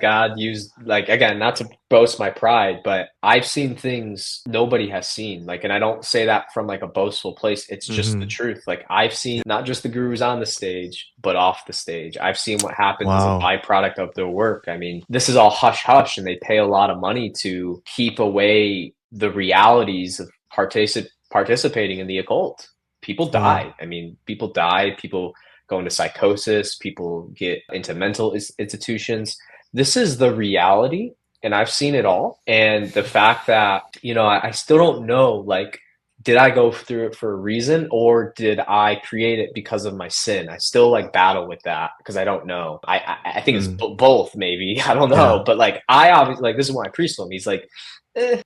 God used, like, again, not to boast my pride, but I've seen things nobody has seen. Like, and I don't say that from like a boastful place. It's just the truth. Like, I've seen not just the gurus on the stage, but off the stage. I've seen what happens as a Wow. byproduct of their work. I mean, this is all hush hush, and they pay a lot of money to keep away the realities of participating in the occult. People Wow. die. I mean, people die. People go into psychosis. People get into mental institutions. This is the reality, and I've seen it all. And the fact that, I still don't know, like, did I go through it for a reason, or did I create it because of my sin? I still like battle with that because I don't know. I think it's Mm. both, maybe. I don't Yeah. know. But like, I obviously, like, this is why my priest told me. He's like,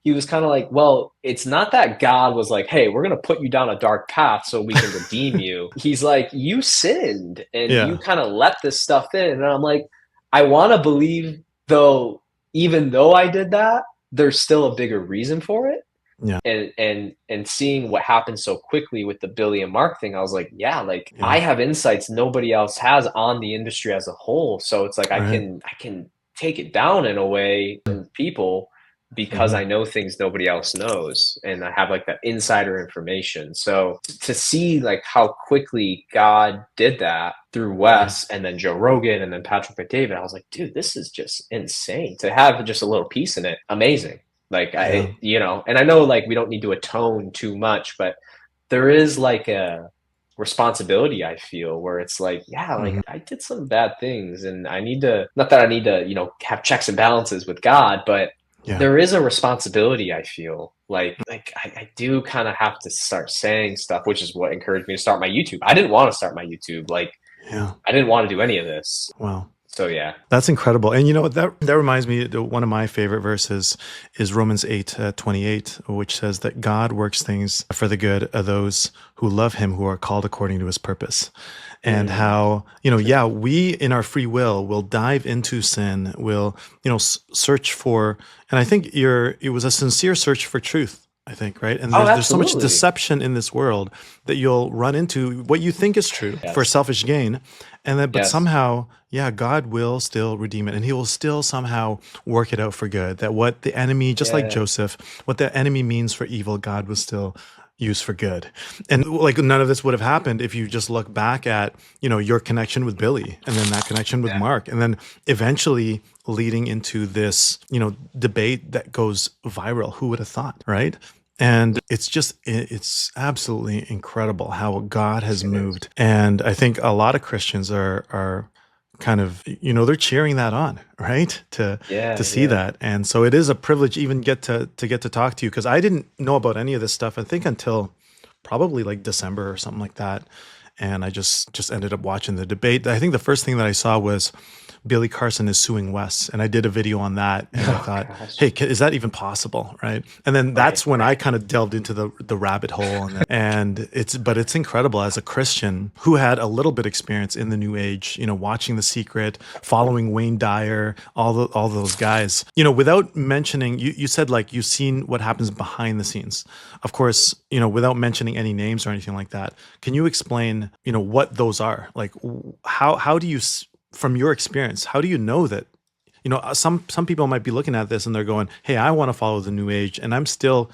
he was kind of like, well, it's not that God was like, hey, we're going to put you down a dark path so we can redeem you. He's like, you sinned and you Yeah. kind of let this stuff in. And I'm like, I want to believe, though, even though I did that, there's still a bigger reason for it. Yeah. And seeing what happened so quickly with the Billy and Mark thing, I was like, yeah, like, Yeah. I have insights nobody else has on the industry as a whole. So it's like, I Right. can take it down in a way from people because Mm-hmm. I know things nobody else knows, and I have like that insider information. So to see like how quickly God did that through Yeah. Wes and then Joe Rogan and then Patrick McDavid, I was like, dude, this is just insane to have just a little piece in it. Amazing. Like, Yeah. and I know like we don't need to atone too much, but there is like a responsibility, I feel, where it's like, yeah, like Mm-hmm. I did some bad things and I need to, not that I need to, have checks and balances with God, but Yeah. there is a responsibility, I feel like I do kind of have to start saying stuff, which is what encouraged me to start my YouTube. I didn't want to start my YouTube. Like, Yeah. I didn't want to do any of this. Wow. So yeah. That's incredible. And you know what, that reminds me, one of my favorite verses is Romans 8:28, which says that God works things for the good of those who love him, who are called according to his purpose. And Mm, how, yeah, we in our free will dive into sin, will, search for, and I think it was a sincere search for truth. I think, right? And oh, there's so much absolutely. deception in this world that you'll run into what you think is true for Yes. selfish gain, and then but Yes. somehow, yeah, God will still redeem it, and He will still somehow work it out for good. That what the enemy, just like Yeah. Joseph, what the enemy means for evil, God will still use for good. And like none of this would have happened if you just look back at, your connection with Billy, and then that connection with Yeah. Mark, and then eventually leading into this, debate that goes viral. Who would have thought, right? And it's absolutely incredible how God has It is. moved. And I think a lot of Christians are kind of, they're cheering that on, right? To Yeah. see Yeah. that. And so it is a privilege even get to talk to you, because I didn't know about any of this stuff, I think, until probably like December or something like that. And I just ended up watching the debate. I think the first thing that I saw was Billy Carson is suing Wes, and I did a video on that, and I Oh thought, gosh. hey, is that even possible, right? And then Right. that's when I Right. kind of delved into the rabbit hole, and it's incredible as a Christian who had a little bit experience in the New Age, watching The Secret, following Wayne Dyer, all those guys, without mentioning, you said like you've seen what happens behind the scenes, of course, without mentioning any names or anything like that. Can you explain, what those are? Like, how do you, from your experience, how do you know that, some people might be looking at this and they're going, hey, I want to follow the New Age, and I'm still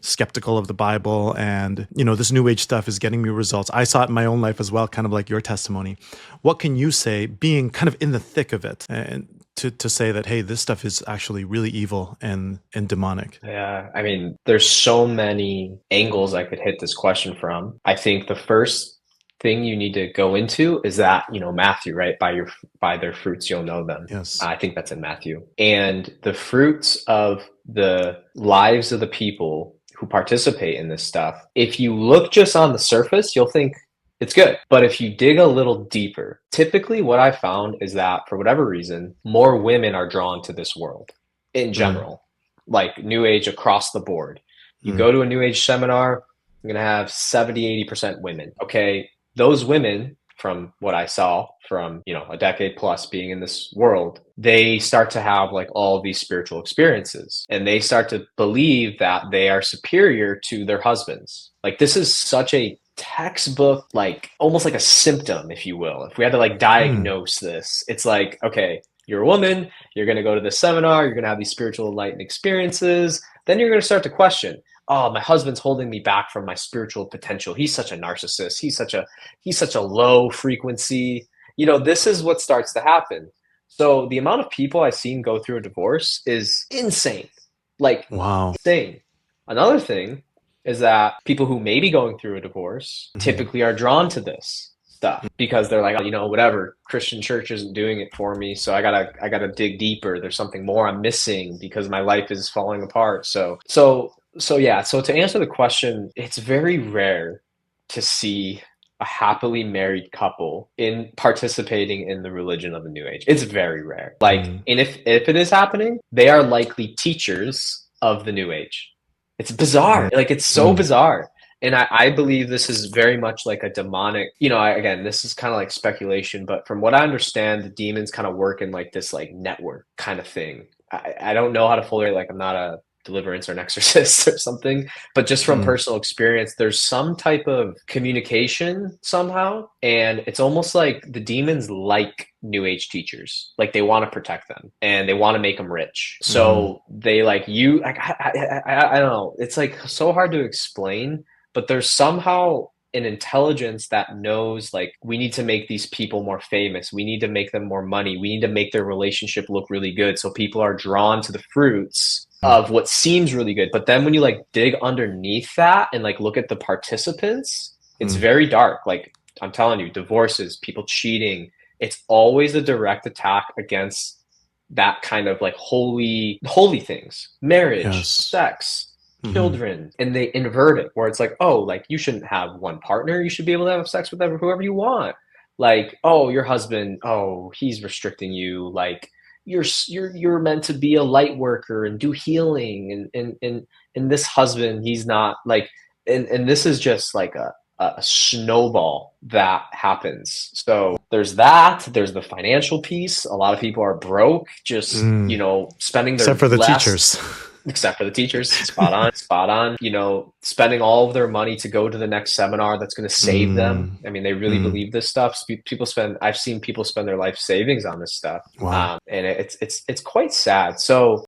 skeptical of the Bible, and this New Age stuff is getting me results. I saw it in my own life as well, kind of like your testimony. What can you say, being kind of in the thick of it, and to say that, hey, this stuff is actually really evil and demonic? Yeah. I mean, there's so many angles I could hit this question from. I think the first thing you need to go into is that, Matthew, right? By their fruits you'll know them. Yes. I think that's in Matthew. And the fruits of the lives of the people who participate in this stuff, if you look just on the surface, you'll think it's good. But if you dig a little deeper, typically what I found is that for whatever reason, more women are drawn to this world in Mm, general, like New Age across the board. You mm, go to a New Age seminar, you're going to have 70, 80% women. Okay. Those women, from what I saw from, a decade plus being in this world, they start to have like all these spiritual experiences, and they start to believe that they are superior to their husbands. Like, this is such a textbook, like almost like a symptom, if you will. If we had to like mm, diagnose this, it's like, okay, you're a woman, you're going to go to this seminar, you're going to have these spiritual enlightened experiences. Then you're going to start to question, oh, my husband's holding me back from my spiritual potential. He's such a narcissist. He's such a low frequency. This is what starts to happen. So the amount of people I've seen go through a divorce is insane. Like, Wow. insane. Another thing is that people who may be going through a divorce typically are drawn to this stuff because they're like, oh, whatever, Christian church isn't doing it for me, so I gotta dig deeper. There's something more I'm missing because my life is falling apart. Yeah. So to answer the question, it's very rare to see a happily married couple in participating in the religion of the New Age. It's very rare. And if it is happening, they are likely teachers of the New Age. It's bizarre. Like, it's so bizarre. And I believe this is very much like a demonic, again, this is kind of like speculation, but from what I understand, the demons kind of work in like this like network kind of thing. I don't know how to fully, like, I'm not a deliverance or an exorcist or something, but just from personal experience, there's some type of communication somehow. And it's almost like the demons like New Age teachers, like they want to protect them and they want to make them rich. So they like you, like, I don't know. It's like so hard to explain, but there's somehow an intelligence that knows, like, we need to make these people more famous. We need to make them more money. We need to make their relationship look really good. So people are drawn to the fruits of what seems really good. But then when you like dig underneath that and like look at the participants, it's very dark. Like, I'm telling you, divorces, people cheating, it's always a direct attack against that kind of like holy things, marriage, sex, children, and they invert it where it's like, oh, like, you shouldn't have one partner. You should be able to have sex with whoever you want. Like, oh, your husband, oh, he's restricting you. Like, you're meant to be a light worker and do healing, and this husband, he's not, like, and this is just like a snowball that happens. So there's the financial piece. A lot of people are broke, just spending their except for the teachers. Except for the teachers. Spot on. Spending all of their money to go to the next seminar that's going to save them. I mean, they really believe this stuff. I've seen people spend their life savings on this stuff. Wow. And it's quite sad. So